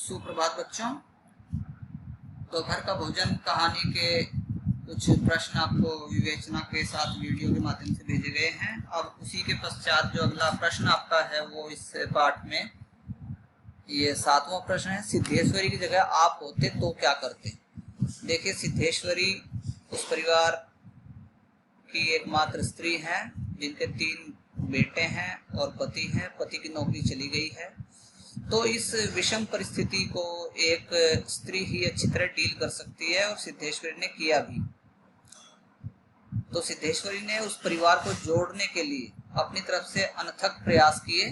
सुप्रभात बच्चों। दोपहर का भोजन कहानी के कुछ प्रश्न आपको विवेचना के साथ वीडियो के माध्यम से भेजे गए हैं। अब उसी के पश्चात जो अगला प्रश्न आपका है वो इस पाठ में ये 7वां प्रश्न है। सिद्धेश्वरी की जगह आप होते तो क्या करते। देखिए, सिद्धेश्वरी उस परिवार की एकमात्र स्त्री हैं जिनके 3 बेटे हैं और पति हैं। पति की नौकरी चली गई है, तो इस विषम परिस्थिति को एक स्त्री ही अच्छी तरह डील कर सकती है और सिद्धेश्वरी ने किया भी। तो सिद्धेश्वरी ने उस परिवार को जोड़ने के लिए अपनी तरफ से अनथक प्रयास किए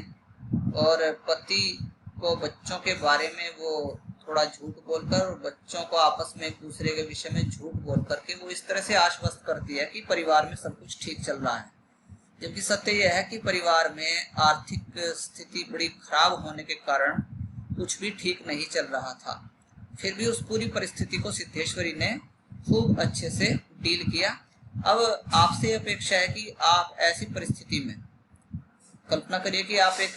और पति को बच्चों के बारे में वो थोड़ा झूठ बोलकर और बच्चों को आपस में एक दूसरे के विषय में झूठ बोल करके वो इस तरह से आश्वस्त करती है कि परिवार में सब कुछ ठीक चल रहा है, जबकि सत्य यह है कि परिवार में आर्थिक स्थिति बड़ी खराब होने के कारण कुछ भी ठीक नहीं चल रहा था। फिर भी उस पूरी परिस्थिति को सिद्धेश्वरी ने खूब अच्छे से डील किया। अब आपसे अपेक्षा है कि आप ऐसी परिस्थिति में कल्पना करिए कि आप एक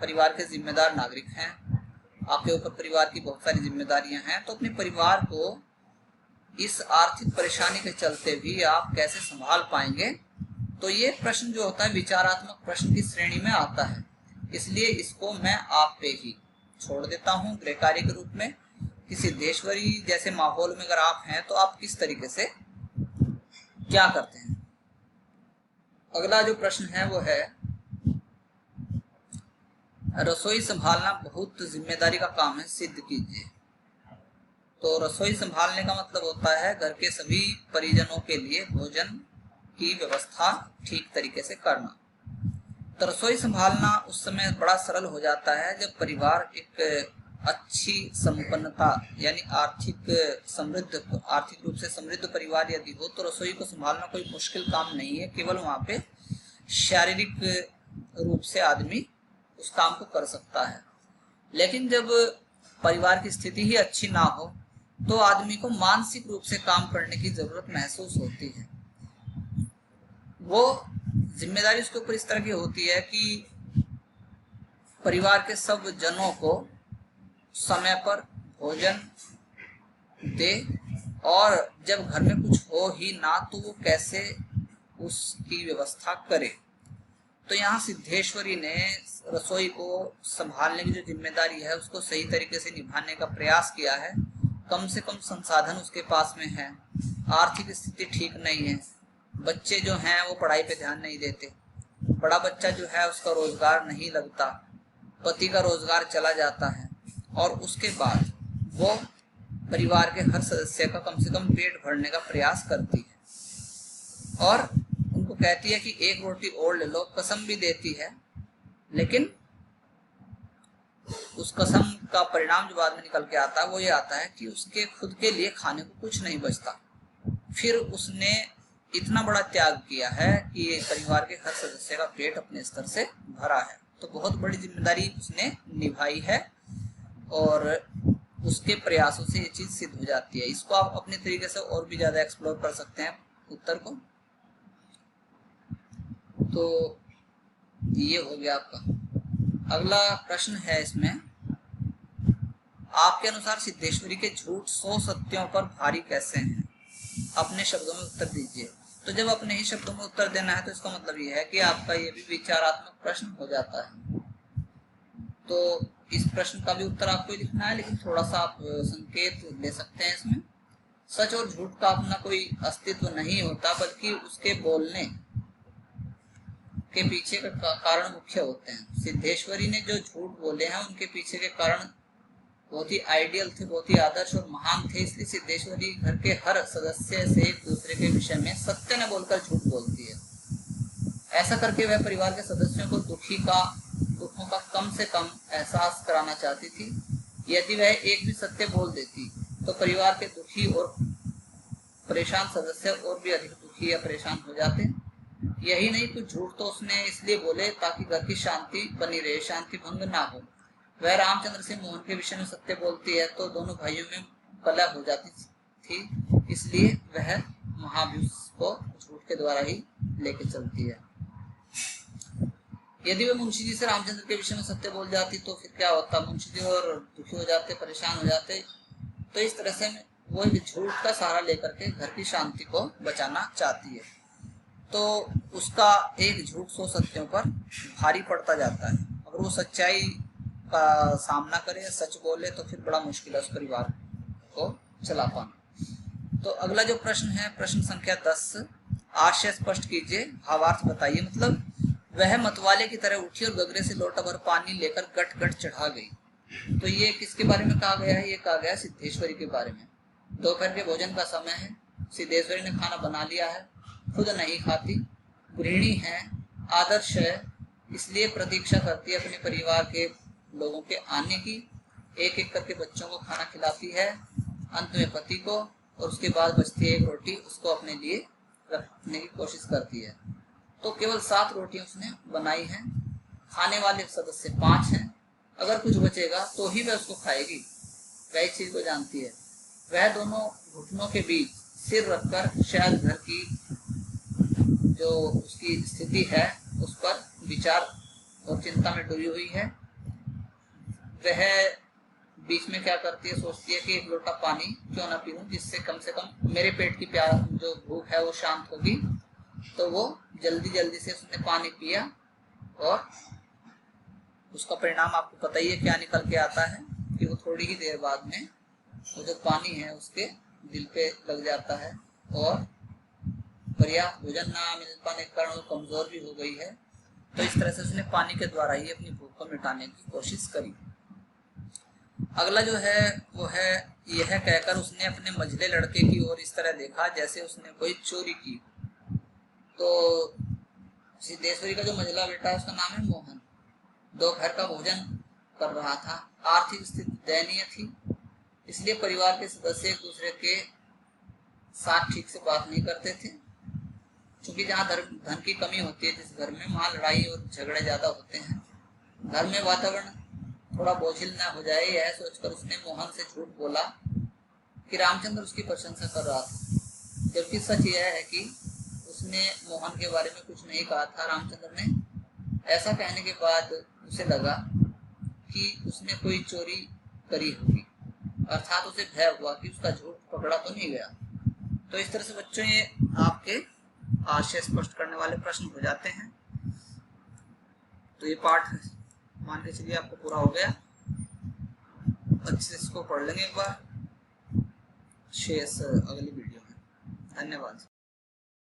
परिवार के जिम्मेदार नागरिक हैं, आपके ऊपर परिवार की बहुत सारी जिम्मेदारियां हैं, तो अपने परिवार को इस आर्थिक परेशानी के चलते भी आप कैसे संभाल पाएंगे। तो ये प्रश्न जो होता है विचारात्मक प्रश्न की श्रेणी में आता है, इसलिए इसको मैं आप पे ही छोड़ देता हूँ गृह कार्य के रूप में कि सिद्धेश्वरी जैसे माहौल में अगर आप हैं तो आप किस तरीके से क्या करते हैं। अगला जो प्रश्न है वो है, रसोई संभालना बहुत जिम्मेदारी का काम है, सिद्ध कीजिए। तो रसोई संभालने का मतलब होता है घर के सभी परिजनों के लिए भोजन की व्यवस्था ठीक तरीके से करना। तो रसोई संभालना उस समय बड़ा सरल हो जाता है जब परिवार एक अच्छी संपन्नता यानी आर्थिक रूप से समृद्ध परिवार यदि हो तो रसोई को संभालना कोई मुश्किल काम नहीं है। केवल वहाँ पे शारीरिक रूप से आदमी उस काम को कर सकता है। लेकिन जब परिवार की स्थिति ही अच्छी ना हो तो आदमी को मानसिक रूप से काम करने की जरूरत महसूस होती है। वो जिम्मेदारी उसके ऊपर इस तरह की होती है कि परिवार के सब जनों को समय पर भोजन दे और जब घर में कुछ हो ही ना तो वो कैसे उसकी व्यवस्था करे। तो यहाँ सिद्धेश्वरी ने रसोई को संभालने की जो जिम्मेदारी है उसको सही तरीके से निभाने का प्रयास किया है। कम से कम संसाधन उसके पास में है, आर्थिक स्थिति ठीक नहीं है, बच्चे जो हैं वो पढ़ाई पे ध्यान नहीं देते, बड़ा बच्चा जो है उसका रोजगार नहीं लगता, पति का रोजगार चला जाता है और उसके बाद वो परिवार के हर सदस्य का कम से कम पेट भरने का प्रयास करती है और उनको कहती है कि एक रोटी और ले लो, कसम भी देती है। लेकिन उस कसम का परिणाम जो बाद में निकल के आता है वो ये आता है कि उसके खुद के लिए खाने को कुछ नहीं बचता। फिर उसने इतना बड़ा त्याग किया है कि परिवार के हर सदस्य का पेट अपने स्तर से भरा है। तो बहुत बड़ी जिम्मेदारी उसने निभाई है और उसके प्रयासों से ये चीज सिद्ध हो जाती है। इसको आप अपने तरीके से और भी ज्यादा एक्सप्लोर कर सकते हैं उत्तर को। तो ये हो गया आपका। अगला प्रश्न है इसमें, आपके अनुसार सिद्धेश्वरी के झूठ 100 सत्यों पर भारी कैसे हैं, अपने शब्दों में उत्तर दीजिए। तो जब अपने ही शब्दों में उत्तर देना है तो इसका मतलब ये है कि आपका ये भी विचारात्मक प्रश्न हो जाता है। तो इस प्रश्न का भी उत्तर आपको ही लिखना है, लेकिन थोड़ा सा आप संकेत ले सकते हैं इसमें। सच और झूठ का अपना कोई अस्तित्व नहीं होता, बल्कि उसके बोलने के पीछे का कारण मुख्य होते हैं। सिद्धेश्वरी ने जो झूठ बोले हैं उनके पीछे के कारण बहुत ही आइडियल थे, बहुत ही आदर्श और महान थे। इसलिए सिद्धेश्वरी घर के हर सदस्य से एक दूसरे के विषय में सत्य न बोलकर झूठ बोलती है। ऐसा करके वह परिवार के सदस्यों को दुखों का कम से कम एहसास कराना चाहती थी। यदि वह एक भी सत्य बोल देती तो परिवार के दुखी और परेशान सदस्य और भी अधिक दुखी या परेशान हो जाते। यही नहीं, कुछ झूठ तो उसने इसलिए बोले ताकि घर की शांति बनी रहे, शांति भंग ना हो। वह रामचंद्र से मोहन के विषय में सत्य बोलती है तो दोनों भाइयों में कलह हो जाती थी, इसलिए वह महाव्यूह को झूठ के द्वारा ही लेके चलती है। यदि वे मुंशी जी से रामचंद्र के विषय में सत्य बोल जाती तो फिर क्या होता, मुंशी जी और दुखी हो जाते, परेशान हो जाते। तो इस तरह से वो एक झूठ का सहारा लेकर के घर की शांति को बचाना चाहती है। तो उसका एक झूठ 100 सत्यों पर भारी पड़ता जाता है। अगर वो सच्चाई का सामना करे या सच बोले तो फिर बड़ा मुश्किल है उस परिवार को चला पाना। तो अगला जो प्रश्न है, प्रश्न संख्या 10, आशय स्पष्ट कीजिए, भावार्थ बताइए। मतलब वह मतवाले की तरह उठी और गगरे से लोटा भर पानी लेकर गट गट चढ़ा गई। तो ये किसके बारे में कहा गया है? ये कहा गया सिद्धेश्वरी के बारे में। दोपहर के भोजन का समय है, सिद्धेश्वरी ने खाना बना लिया है, खुद नहीं खाती, गृहिणी है, आदर्श है, इसलिए प्रतीक्षा करती है अपने परिवार के लोगों के आने की, एक एक करके बच्चों को खाना खिलाती है, अंत में पति को, और उसके बाद बचती है एक रोटी, उसको अपने लिए रखने की कोशिश करती है। तो केवल 7 रोटियां उसने बनाई हैं, खाने वाले सदस्य 5 हैं, अगर कुछ बचेगा तो ही वह उसको खाएगी, वह इस चीज को जानती है। वह दोनों घुटनों के बीच सिर रखकर शायद घर की जो उसकी स्थिति है उस पर विचार और चिंता में डूबी हुई है। वह बीच में क्या करती है, सोचती है कि एक लोटा पानी क्यों ना पीऊं, जिससे कम से कम मेरे पेट की प्यास जो भूख है वो शांत होगी। तो वो जल्दी जल्दी से उसने पानी पिया और उसका परिणाम आपको पता ही है क्या निकल के आता है कि वो थोड़ी ही देर बाद में वो जो पानी है उसके दिल पे लग जाता है और पर्याप्त भोजन ना मिल पाने के कारण वो कमजोर भी हो गई है। तो इस तरह से उसने पानी के द्वारा ही अपनी भूख को मिटाने की कोशिश करी। अगला जो है वो है, यह कहकर उसने अपने मझले लड़के की ओर इस तरह देखा जैसे उसने कोई चोरी की। तो सिद्धेश्वरी का जो मझला बेटा है उसका नाम है मोहन। दोपहर का भोजन कर रहा था, आर्थिक स्थिति दयनीय थी, इसलिए परिवार के सदस्य एक दूसरे के साथ ठीक से बात नहीं करते थे। क्योंकि जहाँ धन की कमी होती है जिस घर में, वहाँ लड़ाई और झगड़े ज्यादा होते हैं। घर में वातावरण थोड़ा बोझिल न हो जाए, यह सोचकर उसने मोहन से झूठ बोला कि रामचंद्र उसकी प्रशंसा कर रहा था, जबकि सच यह है कि उसने मोहन के बारे में कुछ नहीं कहा था। रामचंद्र ने ऐसा कहने के बाद उसे लगा कि उसने कोई चोरी करी होगी, अर्थात उसे भय हुआ कि उसका झूठ पकड़ा तो नहीं गया। तो इस तरह से बच्चों ये आपके आशय स्पष्ट करने वाले प्रश्न हो जाते हैं। तो ये पाठ मान के चलिए आपको पूरा हो गया। अच्छे से इसको पढ़ लेंगे एक बार, शेष अगली वीडियो में। धन्यवाद।